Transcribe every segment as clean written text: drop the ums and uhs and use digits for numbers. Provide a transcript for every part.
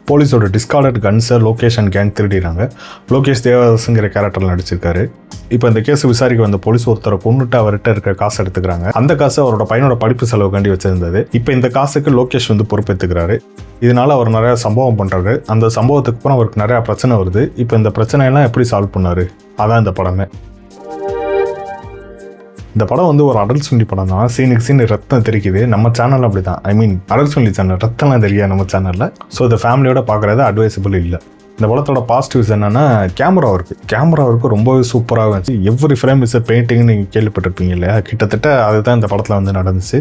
போலீஸோட டிஸ்கார்டட் கன்ஸை Lokesh and gang திருடிறாங்க. லோகேஷ் தேவதாஸ்ங்கிற கேரக்டரில் நடிச்சிருக்காரு. இப்போ இந்த கேஸ் விசாரிக்க வந்த போலீஸ் ஒருத்தரை கொண்டுட்டு அவர்கிட்ட இருக்கிற காசு எடுத்துக்கிறாங்க. அந்த காசை அவரோட பையனோட படிப்பு செலவுக்காண்டி வச்சிருந்தது. இப்போ இந்த காசுக்கு லோகேஷ் பொறுப்பேற்றுக்கிறாரு. இதனால அவர் நிறையா சம்பவம் பண்ணுறாரு. அந்த சம்பவத்துக்கு அப்புறம் அவருக்கு நிறையா பிரச்சனை வருது. இப்போ இந்த பிரச்சனையெல்லாம் எப்படி சால்வ் பண்ணாரு, அதான் இந்த படமே. இந்த படம் ஒரு அடல்ட் சொல்லி படம் தான். சீனுக்கு சீன் ரத்தம் தெரிக்குது. நம்ம சேனல் அப்படி தான், அடல்ட் சொல்லி சேனல், ரத்தம்லாம் தெரியாது நம்ம சேனலில். ஸோ இந்த ஃபேமிலியோட பார்க்குறது அட்வைசபிள் இல்லை. இந்த படத்தோட பாசிட்டிவ்ஸ் என்னென்னா கேமரா ஒர்க்கு ரொம்பவே சூப்பராக இருந்துச்சு. எவ்ரி ஃப்ரேம் இஸ் பெயிண்டிங்னு நீங்கள் கேள்விப்பட்டிருப்பீங்க இல்லையா, கிட்டத்தட்ட அதுதான் இந்த படத்தில் நடந்துச்சு.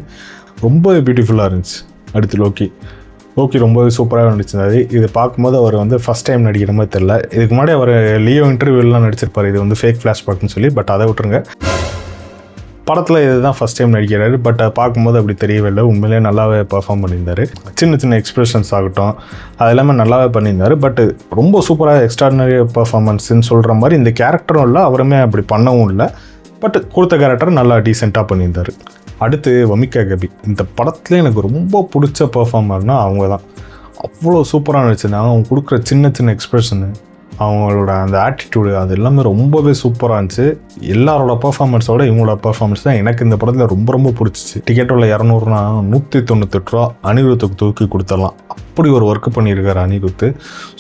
ரொம்ப பியூட்டிஃபுல்லாக இருந்துச்சு. அடுத்து லோக்கி ரொம்பவே சூப்பராக நடிச்சிருந்தாரு. இது பார்க்கும்போது அவர் ஃபஸ்ட் டைம் நடிக்கிற மாதிரி தெரியல. இதுக்கு முன்னாடி அவர் லியோ இன்டர்வியூலாம் நடிச்சிருப்பார். இது ஃபேக் ஃப்ளாஷ்பேக்னு சொல்லி, பட் அதை விட்டுருங்க. படத்தில் இதுதான் ஃபஸ்ட் டைம் நடிக்கிறாரு. பட் பார்க்கும்போது அப்படி தெரியவே இல்லை. உண்மையிலே நல்லாவே பர்ஃபார்ம் பண்ணியிருந்தார். சின்ன எக்ஸ்பிரஷன்ஸ் ஆகட்டும், அது எல்லாமே நல்லாவே பண்ணியிருந்தார். பட் ரொம்ப சூப்பராக எக்ஸ்ட்ராடினரி பர்ஃபார்மன்ஸ்ன்னு சொல்கிற மாதிரி இந்த கேரக்டரும் இல்லை, அவருமே அப்படி பண்ணவும் இல்லை. பட் கொடுத்த கேரக்டர் நல்லா டீசெண்டாக பண்ணியிருந்தார். அடுத்து வமிகா கபி. இந்த படத்தில் எனக்கு ரொம்ப பிடிச்ச பர்ஃபார்மர்னால் அவங்க தான். அவ்வளோ சூப்பராக நடிச்சிருந்தாங்க. அவங்க கொடுக்குற சின்ன எக்ஸ்பிரஷனு, அவங்களோட அந்த ஆட்டிடியூடு, அது எல்லாமே ரொம்பவே சூப்பராக இருந்துச்சு. எல்லாரோட பர்ஃபார்மன்ஸோட இவங்களோட பர்ஃபார்மன்ஸ் தான் எனக்கு இந்த படத்தில் ரொம்ப பிடிச்சிச்சு. டிக்கெட் உள்ள 200னா 198 ரூபா அனிருத்துக்கு தூக்கி கொடுத்துடலாம். அப்படி ஒரு ஒர்க் பண்ணியிருக்காரு அனிருத்து.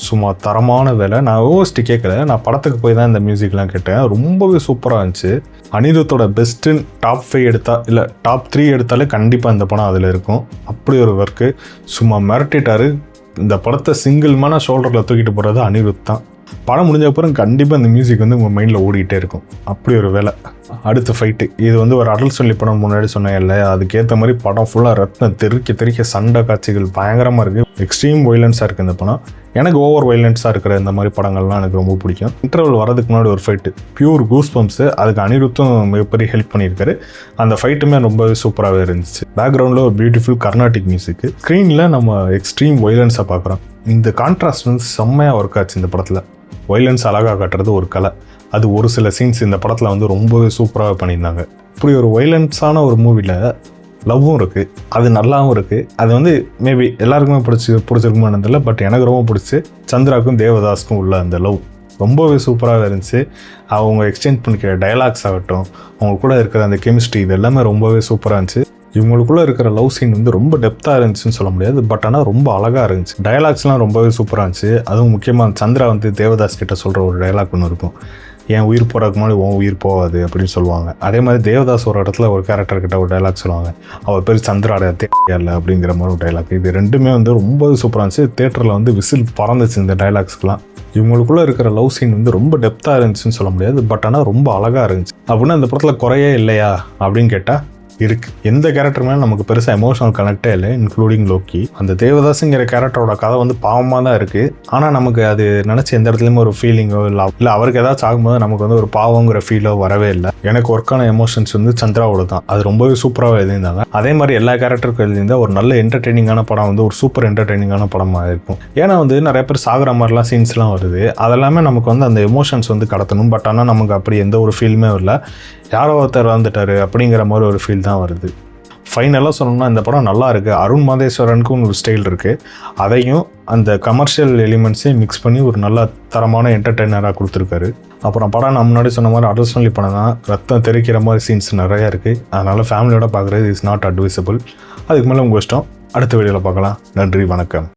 சும்மா தரமான வேலை. நான் ஓவர்ஸ்ட்டு கேட்கல, நான் படத்துக்கு போய் தான் இந்த மியூசிக்லாம் கேட்டேன். ரொம்பவே சூப்பராக இருந்துச்சு. அனிருத்தோட பெஸ்ட்டுன்னு டாப் 5 எடுத்தால், இல்லை டாப் 3 எடுத்தாலே கண்டிப்பாக இந்த படம் அதில் இருக்கும். அப்படி ஒரு ஒர்க்கு. சும்மா மிரட்டிட்டாரு. இந்த படத்தை சிங்கிள்மான ஷோல்டரில் தூக்கிட்டு போகிறது அனிருத் தான். படம் முடிஞ்ச அப்புறம் கண்டிப்பாக இந்த மியூசிக் உங்கள் மைண்டில் ஓடிக்கிட்டே இருக்கும். அப்படி ஒரு வேலை. அடுத்த ஃபைட்டு. இது ஒரு அடல்ட் சொல்லி படம் முன்னாடி சொன்னேன் இல்லை, அதுக்கேற்ற மாதிரி படம் ஃபுல்லாக ரத்தம் தெறிக்க சண்டை காட்சிகள் பயங்கரமாக இருக்குது. எக்ஸ்ட்ரீம் வைலன்ஸாக இருக்குது இந்த படம். எனக்கு ஓவர் வைலன்ஸாக இருக்கிற இந்த மாதிரி படங்கள்லாம் எனக்கு ரொம்ப பிடிக்கும். இன்டர்வல் வரதுக்கு முன்னாடி ஒரு ஃபைட்டு, பியூர் கூஸ் பம்ப்ஸு. அதுக்கு அனிருத்தும் மிகப்பெரிய ஹெல்ப் பண்ணியிருக்காரு. அந்த ஃபைட்டுமே ரொம்பவே சூப்பராகவே இருந்துச்சு. பேக்ரவுண்டில் ஒரு பியூட்டிஃபுல் கர்நாடிக் மியூசிக்கு. ஸ்க்ரீனில் நம்ம எக்ஸ்ட்ரீம் வைலன்ஸை பார்க்குறோம். இந்த கான்ட்ராஸ்ட் செம்மையாக ஒர்க் ஆச்சு இந்த படத்தில். வைலன்ஸ் அழகாக காட்டுறது ஒரு கலை. அது ஒரு சில சீன்ஸ் இந்த படத்தில் ரொம்பவே சூப்பராக பண்ணியிருந்தாங்க. இப்படி ஒரு வைலன்ஸான ஒரு மூவியில் லவ்வும் இருக்குது, அது நல்லாவும் இருக்குது. அது மேபி எல்லாருக்குமே பிடிச்சிருக்குமானு தெரியல, பட் எனக்கு ரொம்ப பிடிச்சி. சந்திராவுக்கும் தேவதாஸ்க்கும் உள்ள அந்த லவ் ரொம்பவே சூப்பராக இருந்துச்சு. அவங்க எக்ஸ்சேஞ்ச் பண்ணிக்கிற டயலாக்ஸ் ஆகட்டும், அவங்க கூட இருக்கிற அந்த கெமிஸ்ட்ரி, இது எல்லாமே ரொம்பவே சூப்பராக இருந்துச்சு. இவங்களுக்குள்ளே இருக்கிற லவ் சீன் ரொம்ப டெப்த்தாக இருந்துச்சுன்னு சொல்ல முடியாது, பட் ஆனால் ரொம்ப அழகாக இருந்துச்சு. டயலாக்ஸ்லாம் ரொம்பவே சூப்பராக இருந்துச்சு. அதுவும் முக்கியமாக சந்திரா தேவதாஸ் கிட்ட சொல்கிற ஒரு டயலாக் ஒன்று இருக்கும், என் உயிர் போகிறதுக்கு முன்னாடி உன் உயிர் போகாது அப்படின்னு சொல்லுவாங்க. அதே மாதிரி தேவதாஸ் ஒரு இடத்துல ஒரு கேரக்டர் கிட்ட ஒரு டைலாக் சொல்லுவாங்க, அவள் பேர் சந்திராட தேவையில்லை அப்படிங்கிற மாதிரி ஒரு டைலாக். இது ரெண்டுமே ரொம்பவே சூப்பராக இருந்துச்சு. தேட்டரில் விசில் பறந்துச்சு இந்த டைலாக்ஸ்க்குலாம். இவங்களுக்குள்ளே இருக்கிற லவ் சீன் ரொம்ப டெப்த்தாக இருந்துச்சுன்னு சொல்ல முடியாது, பட் ஆனால் ரொம்ப அழகாக இருந்துச்சு. அப்படின்னா இந்த படத்தில் குறையே இல்லையா அப்படின்னு கேட்டால் இருக்குது. எந்த கேரக்டர் மேலே நமக்கு பெருசாக எமோஷனல் கனெக்டே இல்லை, இன்க்ளூடிங் லோக்கி. அந்த தேவதாஸுங்கிற கேரக்டரோட கதை பாவமாக தான் இருக்குது. ஆனால் நமக்கு அது நினச்சி எந்த இடத்துலையுமே ஒரு ஃபீலிங்கோ இல்லை அவருக்கு ஏதாச்சும் ஆகும்போது நமக்கு ஒரு பாவங்கிற ஃபீலோ வரவே இல்லை. எனக்கு ஒர்க்கான எமோஷன்ஸ் சந்திராவோட தான். அது ரொம்பவே சூப்பராக எழுதியிருந்தாங்க. அதே மாதிரி எல்லா கேரக்டருக்கும் எழுதியிருந்தால் ஒரு நல்ல என்டர்டெய்னிங்கான படம் ஒரு சூப்பர் என்டர்டெய்னிங்கான படமாக இருக்கும். ஏன்னா நிறைய பேர் சாகிற மாதிரிலாம் சீன்ஸ்லாம் வருது. அதெல்லாமே நமக்கு அந்த எமோஷன்ஸ் கடத்தணும். பட் ஆனால் நமக்கு அப்படி எந்த ஒரு ஃபீலுமே இல்லை. யாரோ ஒருத்தர் வந்துட்டாரு அப்படிங்கிற மாதிரி ஒரு ஃபீல் தான் வருது. ஃபைனலாக சொல்லணும்னா இந்த படம் நல்லா இருக்குது. அருண் மாதேஸ்வரனுக்கும் ஒரு ஸ்டைல் இருக்குது. அதையும் அந்த கமர்ஷியல் எலிமெண்ட்ஸையும் மிக்ஸ் பண்ணி ஒரு நல்ல தரமான என்டர்டெய்னராக கொடுத்துருக்காரு. அப்புறம் படம் நான் முன்னாடி சொன்ன மாதிரி அடல்ட் சொல்லி படம் தான். ரத்தம் தெரிக்கிற மாதிரி சீன்ஸ் நிறையா இருக்குது. அதனால் ஃபேமிலியோட பார்க்குறது இஸ் நாட் அட்வைசபிள். அதுக்கு மேலே உங்கள் இஷ்டம். அடுத்த வீடியோவில் பார்க்கலாம். நன்றி, வணக்கம்.